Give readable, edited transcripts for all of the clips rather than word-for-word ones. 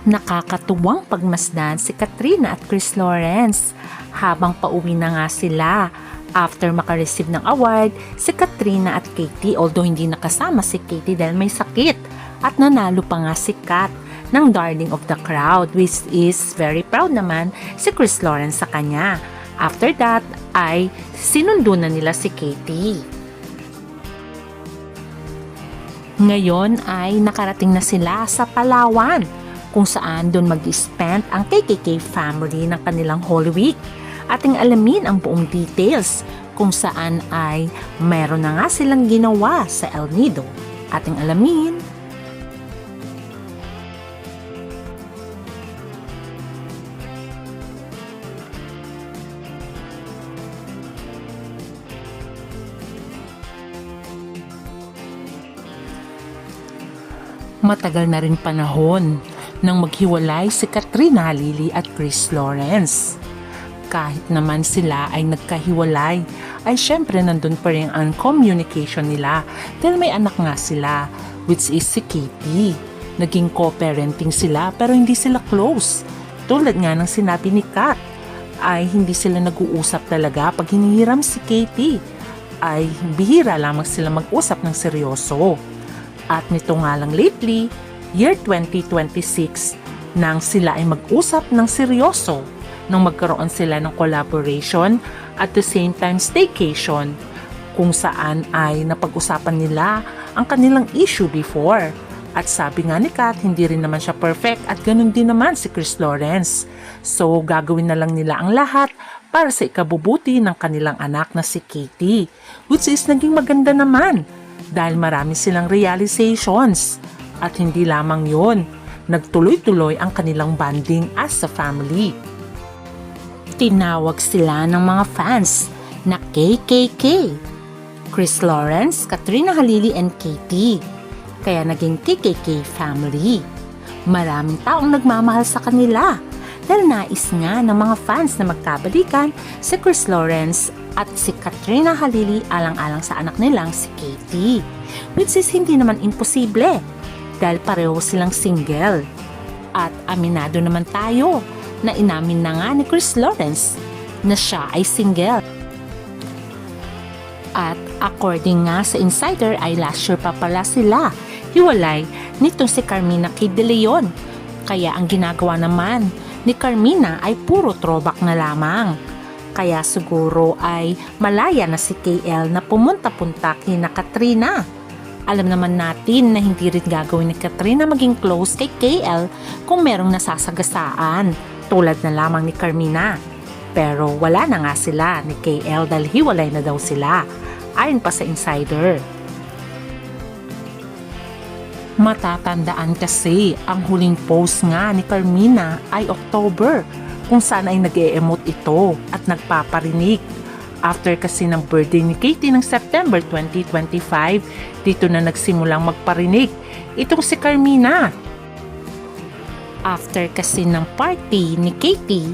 Nakakatuwang pagmasdan si Katrina at Chris Lawrence habang pauwi na nga sila. After makareceive ng award, si Katrina at Katie, although hindi nakasama si Katie dahil may sakit, at nanalo pa nga si Kat ng Darling of the Crowd, which is very proud naman si Chris Lawrence sa kanya. After that ay sinundo na nila si Katie. Ngayon ay nakarating na sila sa Palawan, kung saan doon mag-spend ang KKK family ng kanilang Holy Week. Ating alamin ang buong details kung saan ay meron na nga silang ginawa sa El Nido. Ating alamin. Matagal na rin panahon nang maghiwalay si Katrina Halili at Chris Lawrence. Kahit naman sila ay nagkahiwalay, ay syempre nandun pa rin ang communication nila dahil may anak nga sila, which is si Katie. Naging co-parenting sila pero hindi sila close. Tulad nga ng sinabi ni Kat, ay hindi sila nag-uusap talaga pag hinihiram si Katie. Ay bihira lamang sila mag-usap ng seryoso. At nito nga lang lately, year 2026, nang sila ay mag-usap ng seryoso, nang magkaroon sila ng collaboration at the same time staycation, kung saan ay napag-usapan nila ang kanilang issue before. At sabi nga ni Kat, hindi rin naman siya perfect at ganun din naman si Chris Lawrence. So gagawin na lang nila ang lahat para sa ikabubuti ng kanilang anak na si Katie, which is naging maganda naman. Dahil marami silang realizations. At hindi lamang yon, nagtuloy-tuloy ang kanilang bonding as a family. Tinawag sila ng mga fans na KKK. Chris Lawrence, Katrina Halili and Katie. Kaya naging KKK family. Maraming taong nagmamahal sa kanila dahil nais nga ng mga fans na magkabalikan si Chris Lawrence at si Katrina Halili alang-alang sa anak nilang si Katie, which is hindi naman imposible dahil pareho silang single. At aminado naman tayo na inamin na nga ni Chris Lawrence na siya ay single. At according nga sa insider ay last year pa pala sila hiwalay nitong si Carmina K. De Leon. Kaya ang ginagawa naman ni Carmina ay puro throwback na lamang. Kaya siguro ay malaya na si KL na pumunta-punta kina Katrina. Alam naman natin na hindi rin gagawin ni Katrina maging close kay KL kung merong nasasagasaan tulad na lamang ni Carmina. Pero wala na nga sila ni KL dahil hiwalay na daw sila, ayon pa sa insider. Matatandaan kasi ang huling post nga ni Carmina ay October, kung saan ay nag-e-emote ito at nagpaparinig. After kasi ng birthday ni Katie ng September 2025, dito na nagsimulang magparinig itong si Carmina. After kasi ng party ni Katie,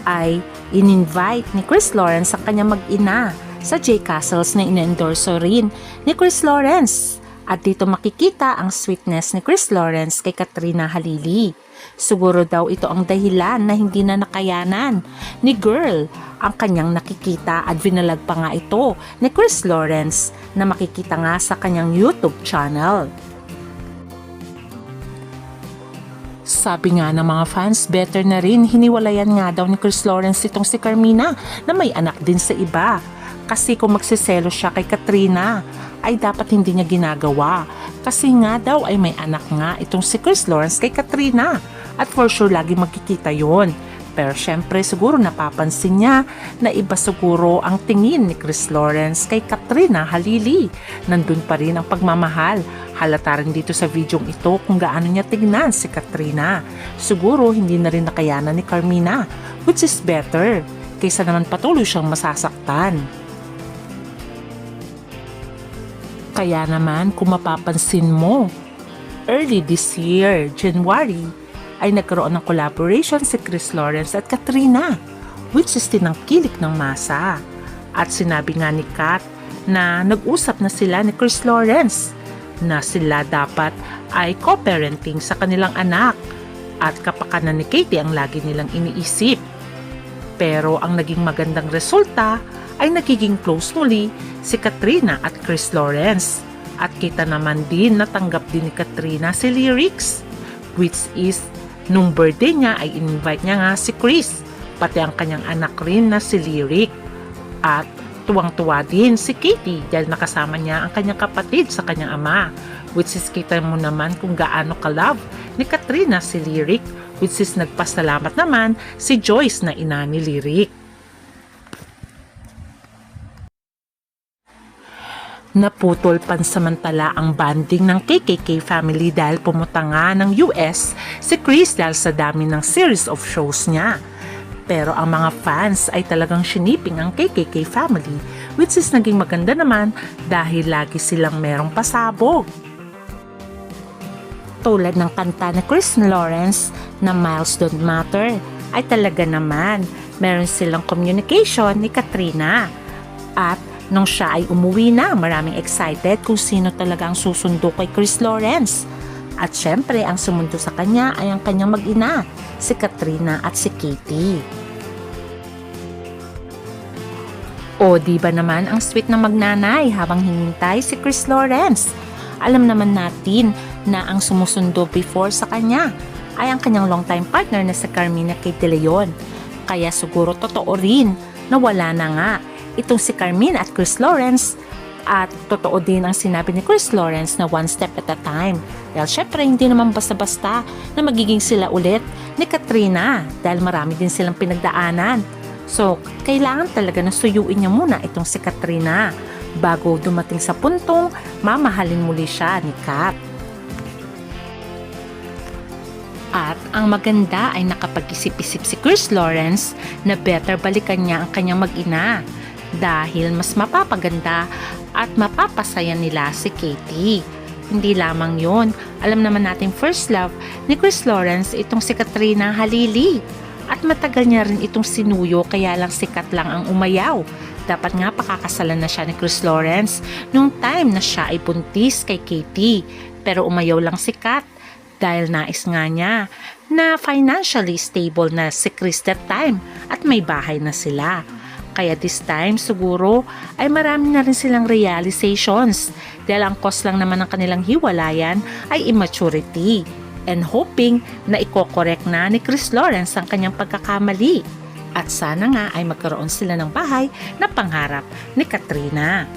ay in-invite ni Chris Lawrence ang kanyang mag-ina sa J. Castles na in-endorso rin ni Chris Lawrence. At dito makikita ang sweetness ni Chris Lawrence kay Katrina Halili. Siguro daw ito ang dahilan na hindi na nakayanan ni girl ang kanyang nakikita at vinalag pa nga ito ni Chris Lawrence na makikita nga sa kanyang YouTube channel. Sabi nga ng mga fans, better na rin hiniwalayan nga daw ni Chris Lawrence itong si Carmina na may anak din sa iba. Kasi kung magsiselo siya kay Katrina, ay dapat hindi niya ginagawa. Kasi nga daw ay may anak nga itong si Chris Lawrence kay Katrina. At for sure lagi magkikita yon. Pero syempre siguro napapansin niya na iba siguro ang tingin ni Chris Lawrence kay Katrina Halili. Nandun pa rin ang pagmamahal. Halata rin dito sa videong ito kung gaano niya tignan si Katrina. Siguro hindi na rin nakayanan ni Carmina, which is better kaysa naman patuloy siyang masasaktan. Kaya naman kung mapapansin mo, early this year, January, ay nagkaroon ng collaboration si Chris Lawrence at Katrina, which is tinangkilik ng masa. At sinabi nga ni Kat na nag-usap na sila ni Chris Lawrence na sila dapat ay co-parenting sa kanilang anak. at kapakanan ni Katie ang lagi nilang iniisip. Pero ang naging magandang resulta ay nagiging close muli si Katrina at Chris Lawrence. At kita naman din natanggap din ni Katrina si Lyrics, which is nung birthday niya ay invite niya nga si Chris, pati ang kanyang anak rin na si Lyric. At tuwang-tuwa din si Katie dahil nakasama niya ang kanyang kapatid sa kanyang ama, which is kita mo naman kung gaano ka-love ni Katrina si Lyric, which is nagpasalamat naman si Joyce na ina ni Lyric. Naputol pansamantala ang banding ng KKK family dahil pumunta nga ng US si Chris dahil sa dami ng series of shows niya. Pero ang mga fans ay talagang shiniping ang KKK family, which is naging maganda naman dahil lagi silang merong pasabog. Tulad ng kanta ni Chris Lawrence na Miles Don't Matter ay talaga naman meron silang communication ni Katrina. At nung siya ay umuwi na, maraming excited kung sino talaga ang susundo kay Chris Lawrence. At syempre, ang sumundo sa kanya ay ang kanyang mag-ina, si Katrina at si Katie. O di ba naman ang sweet na magnanay habang hinintay si Chris Lawrence? Alam naman natin na ang sumusundo before sa kanya ay ang kanyang longtime partner na si Carmina Kate De Leon. Kaya siguro totoo rin na wala na nga itong si Carmina at Chris Lawrence, at totoo din ang sinabi ni Chris Lawrence na one step at a time. Dahil syempre hindi naman basta-basta na magiging sila ulit ni Katrina dahil marami din silang pinagdaanan. So, kailangan talaga na suyuin niya muna itong si Katrina bago dumating sa puntong mamahalin muli siya ni Kat. At ang maganda ay nakapag-isip-isip si Chris Lawrence na better balikan niya ang kanyang mag-ina dahil mas mapapaganda at mapapasaya nila si Katie. Hindi lamang yon, alam naman natin first love ni Chris Lawrence itong si Katrina Halili. At matagal niya rin itong sinuyo kaya lang sikat lang ang umayaw. Dapat nga pakakasalan na siya ni Chris Lawrence nung time na siya ay buntis kay Katie. Pero umayaw lang si Kat dahil nais nga niya na financially stable na si Chris that time at may bahay na sila. Kaya this time siguro ay marami na rin silang realizations dahil ang cause lang naman ng kanilang hiwalayan ay immaturity and hoping na iko-correct na ni Chris Lawrence ang kanyang pagkakamali. At sana nga ay magkaroon sila ng bahay na pangarap ni Katrina.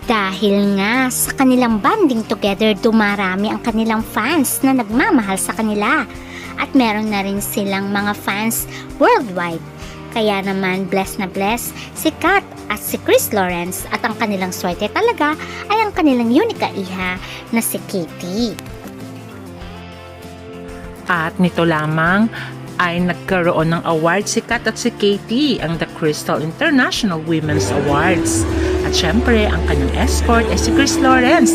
Dahil nga sa kanilang bonding together, dumarami ang kanilang fans na nagmamahal sa kanila. At meron na rin silang mga fans worldwide. Kaya naman blessed na blessed si Kat at si Chris Lawrence, at ang kanilang swerte talaga ay ang kanilang unika iha na si Katie. At nito lamang ay nagkaroon ng award si Kat at si Katie, ang The Crystal International Women's Awards. At syempre, ang kanyang escort ay si Chris Lawrence.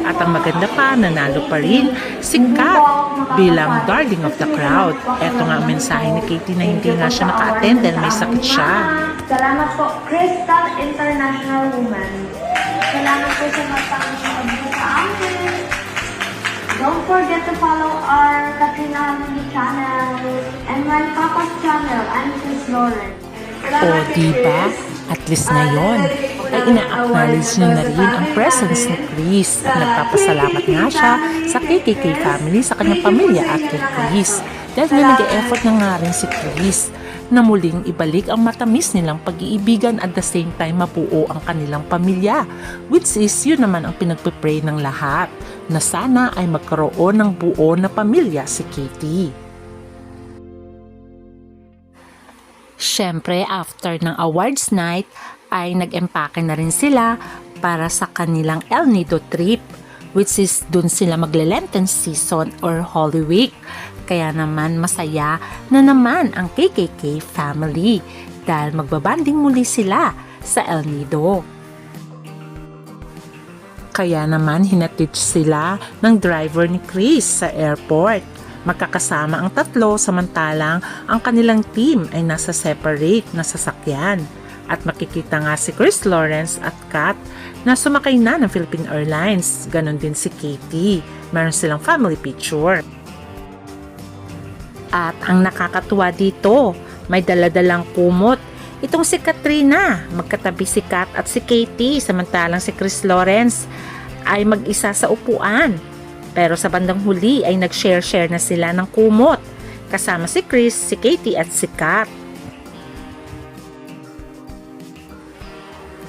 At ang maganda pa, nanalo pa rin si Kat bilang darling of the crowd. Eto nga ang mensahe ni Katie na hindi nga siya naka-attend dahil may sakit siya. Salamat po, Crystal International Women. Salamat po sa magpapanood mo sa amin. Don't forget to follow our Katrina Halili channel and my Papa's channel. I'm Chris Lawrence. O diba? At least ngayon ay ina-acknowledge niya na rin ang presence ni Chris at nagpapasalamat nga siya sa KKK family, sa kanyang pamilya at kay Chris. Dahil nga nag-e-effort na nga rin si Chris na muling ibalik ang matamis nilang pag-iibigan at the same time mabuo ang kanilang pamilya, which is yun naman ang pinagpipray ng lahat, na sana ay magkaroon ng buo na pamilya si Katie. Siyempre, after ng awards night, ay nag-empake na rin sila para sa kanilang El Nido trip, which is dun sila magle-Lenten season or Holy Week. Kaya naman masaya na naman ang KKK family dahil magbabanding muli sila sa El Nido. Kaya naman hinatid sila ng driver ni Chris sa airport. Magkakasama ang tatlo samantalang ang kanilang team ay nasa separate na sasakyan. At makikita nga si Chris Lawrence at Kat na sumakay na ng Philippine Airlines. Ganon din si Katie. Meron silang family picture. At ang nakakatuwa dito, may daladalang kumot. Itong si Katrina, magkatabi si Kat at si Katie, samantalang si Chris Lawrence ay mag-isa sa upuan. Pero sa bandang huli ay nag-share-share na sila ng kumot. Kasama si Chris, si Katie at si Kat.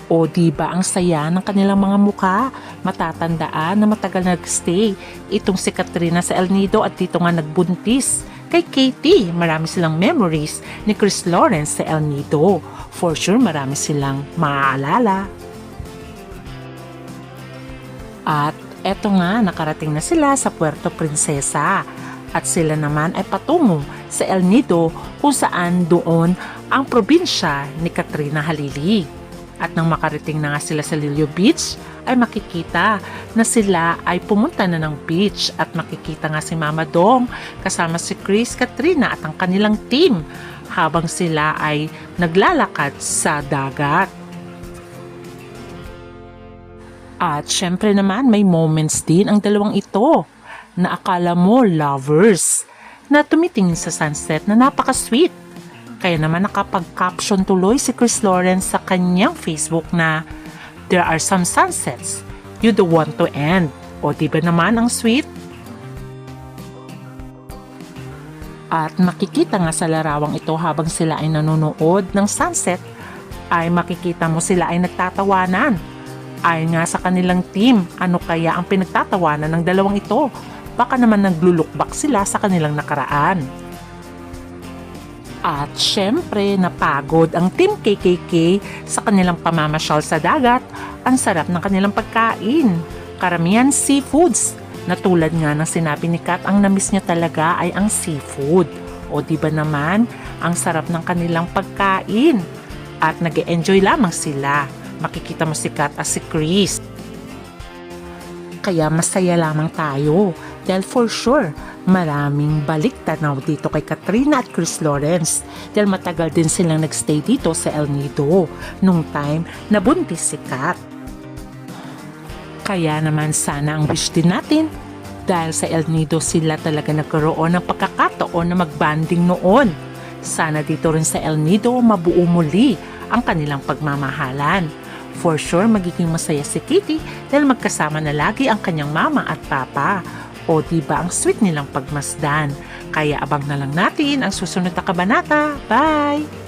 O diba ang saya ng kanilang mga mukha? Matatandaan na matagal nag-stay itong si Katrina sa El Nido at dito nga nagbuntis. Kay Katie, marami silang memories ni Chris Lawrence sa El Nido. For sure, marami silang maaalala. At eto nga, nakarating na sila sa Puerto Princesa. At sila naman ay patungo sa El Nido kung saan doon ang probinsya ni Katrina Halili. At nang makarating na nga sila sa Lillo Beach, ay makikita na sila ay pumunta na ng beach at makikita nga si Mama Dong kasama si Chris, Katrina at ang kanilang team habang sila ay naglalakad sa dagat. At syempre naman may moments din ang dalawang ito na akala mo lovers na tumitingin sa sunset na napaka-sweet. Kaya naman nakapag-caption tuloy si Chris Lawrence sa kanyang Facebook na there are some sunsets you don't want to end. O diba naman ang sweet? At makikita nga sa larawang ito habang sila ay nanonood ng sunset ay makikita mo sila ay nagtatawanan. Ayon nga sa kanilang team, ano kaya ang pinagtatawanan ng dalawang ito? Baka naman naglulukbak sila sa kanilang nakaraan. At syempre napagod ang Team KKK sa kanilang pamamasyal sa dagat. Ang sarap ng kanilang pagkain. Karamihan seafoods. Na tulad nga ng sinabi ni Kat, ang namiss niya talaga ay ang seafood. O diba naman, ang sarap ng kanilang pagkain. At nag-e-enjoy lamang sila. Makikita mo si Kat at si Chris. Kaya masaya lamang tayo. Dahil for sure, maraming balik tanaw dito kay Katrina at Chris Lawrence dahil matagal din silang nagstay dito sa El Nido nung time na buntis si Kat. Kaya naman sana ang wish din natin dahil sa El Nido sila talaga nagkaroon ng pagkakataon na magbanding noon. Sana dito rin sa El Nido mabuo muli ang kanilang pagmamahalan. For sure magiging masaya si Kitty dahil magkasama na lagi ang kanyang mama at papa. O diba ang sweet nilang pagmasdan? Kaya abang na lang natin ang susunod na kabanata. Bye!